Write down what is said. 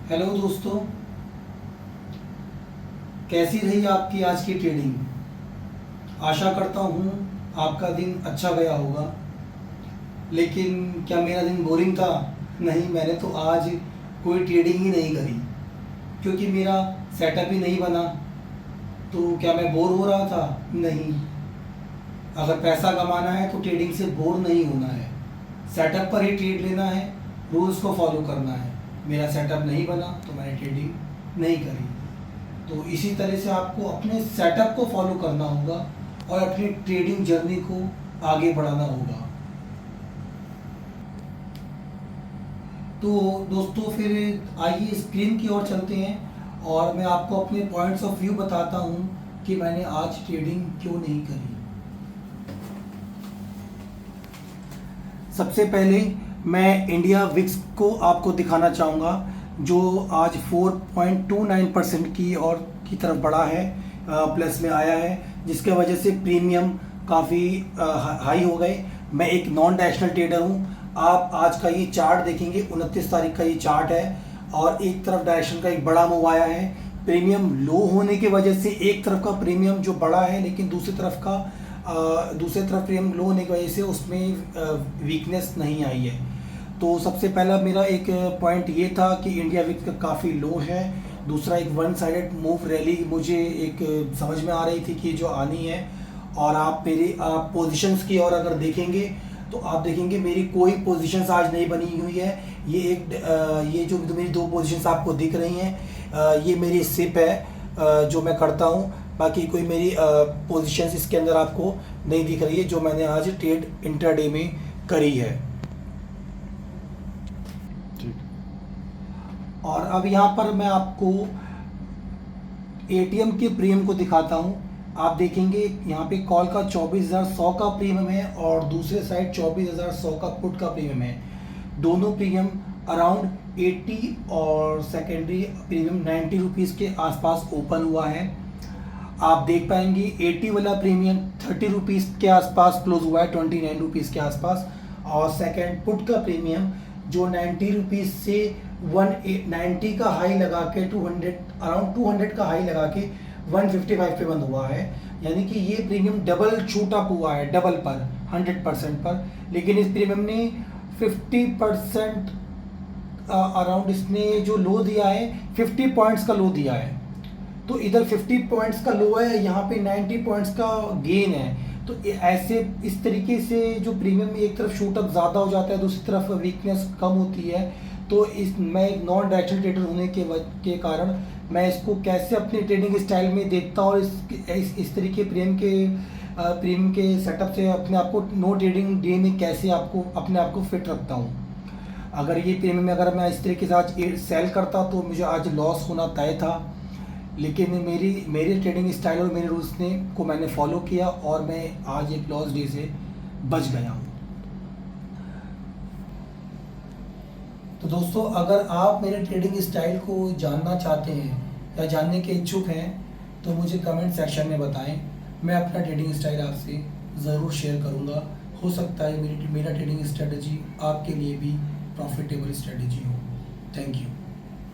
Hello दोस्तों, कैसी रही आपकी आज की ट्रेडिंग। आशा करता हूँ आपका दिन अच्छा गया होगा। लेकिन क्या मेरा दिन बोरिंग था? नहीं, मैंने तो आज कोई ट्रेडिंग ही नहीं करी क्योंकि मेरा सेटअप ही नहीं बना। तो क्या मैं बोर हो रहा था? नहीं। अगर पैसा कमाना है तो ट्रेडिंग से बोर नहीं होना है, सेटअप पर ही ट्रेड लेना है, रूल्स को फॉलो करना है। मेरा सेटअप नहीं बना तो मैंने ट्रेडिंग नहीं करी। तो इसी तरह से आपको अपने सेटअप को फॉलो करना होगा और अपनी ट्रेडिंग जर्नी को आगे बढ़ाना होगा। तो दोस्तों, फिर आइए स्क्रीन की ओर चलते हैं और मैं आपको अपने पॉइंट्स ऑफ व्यू बताता हूँ कि मैंने आज ट्रेडिंग क्यों नहीं करी। सबसे पहले मैं इंडिया विक्स को आपको दिखाना चाहूँगा जो आज 4.29% की तरफ बढ़ा है, प्लस में आया है, जिसके वजह से प्रीमियम काफ़ी हाई हो गए। मैं एक नॉन डायरेक्शनल ट्रेडर हूँ। आप आज का ये चार्ट देखेंगे, 29 तारीख का ये चार्ट है और एक तरफ डायरेक्शन का एक बड़ा मूव आया है। प्रीमियम लो होने की वजह से एक तरफ का प्रीमियम जो बड़ा है, लेकिन दूसरी तरफ प्रीमियम लो होने की वजह से उसमें वीकनेस नहीं आई है। तो सबसे पहला मेरा एक पॉइंट ये था कि इंडिया विक्स का काफ़ी लो है। दूसरा, एक वन साइडेड मूव रैली मुझे एक समझ में आ रही थी कि जो आनी है। और आप पोजीशंस की ओर अगर देखेंगे तो आप देखेंगे मेरी कोई पोजीशंस आज नहीं बनी हुई है। ये जो मेरी दो पोजीशंस आपको दिख रही हैं, ये मेरी सिप है जो मैं करता हूँ। बाकी कोई मेरी पोजीशंस इसके अंदर आपको नहीं दिख रही है जो मैंने आज ट्रेड इंट्राडे में करी है। और अब यहाँ पर मैं आपको एटीएम के प्रीमियम को दिखाता हूँ। आप देखेंगे यहाँ पे कॉल का 24,100 का प्रीमियम है और दूसरे साइड 24,100 का पुट का प्रीमियम है। दोनों प्रीमियम अराउंड 80 और सेकेंडरी प्रीमियम 90 रुपीज़ के आसपास ओपन हुआ है। आप देख पाएंगे 80 वाला प्रीमियम 30 रुपीज़ के आसपास क्लोज हुआ है, 29 रुपीज़ के आसपास। और सेकेंड पुट का प्रीमियम जो 90 रुपीज़ से 190 का हाई लगा के अराउंड 200 का हाई लगा के 155 पे बंद हुआ है। यानी कि ये प्रीमियम डबल शूट अप हुआ है, डबल पर 100% पर। लेकिन इस प्रीमियम ने 50% अराउंड इसने जो लो दिया है 50 पॉइंट्स का लो दिया है। तो इधर 50 पॉइंट्स का लो है, यहाँ पे 90 पॉइंट्स का गेन है। तो ऐसे इस तरीके से जो प्रीमियम एक तरफ शूटअप ज़्यादा हो जाता है, दूसरी तरफ वीकनेस कम होती है। तो मैं एक नॉन डायरेक्शनल ट्रेडर होने के कारण मैं इसको कैसे अपने ट्रेडिंग स्टाइल में देखता हूँ और इस तरीके प्रीमियम के सेटअप से अपने आप को नो ट्रेडिंग डे में कैसे अपने आप को फिट रखता हूँ। अगर ये प्रीमियम में अगर मैं इस तरीके से आज सेल करता तो मुझे आज लॉस होना तय था। लेकिन मेरे ट्रेडिंग स्टाइल और मेरे रूल्स को मैंने फॉलो किया और मैं आज एक लॉस डे से बच गया हूँ। तो दोस्तों, अगर आप मेरे ट्रेडिंग स्टाइल को जानना चाहते हैं या जानने के इच्छुक हैं तो मुझे कमेंट सेक्शन में बताएं। मैं अपना ट्रेडिंग स्टाइल आपसे ज़रूर शेयर करूँगा। हो सकता है मेरा ट्रेडिंग स्ट्रेटजी आपके लिए भी प्रॉफिटेबल स्ट्रेटजी हो। Thank you.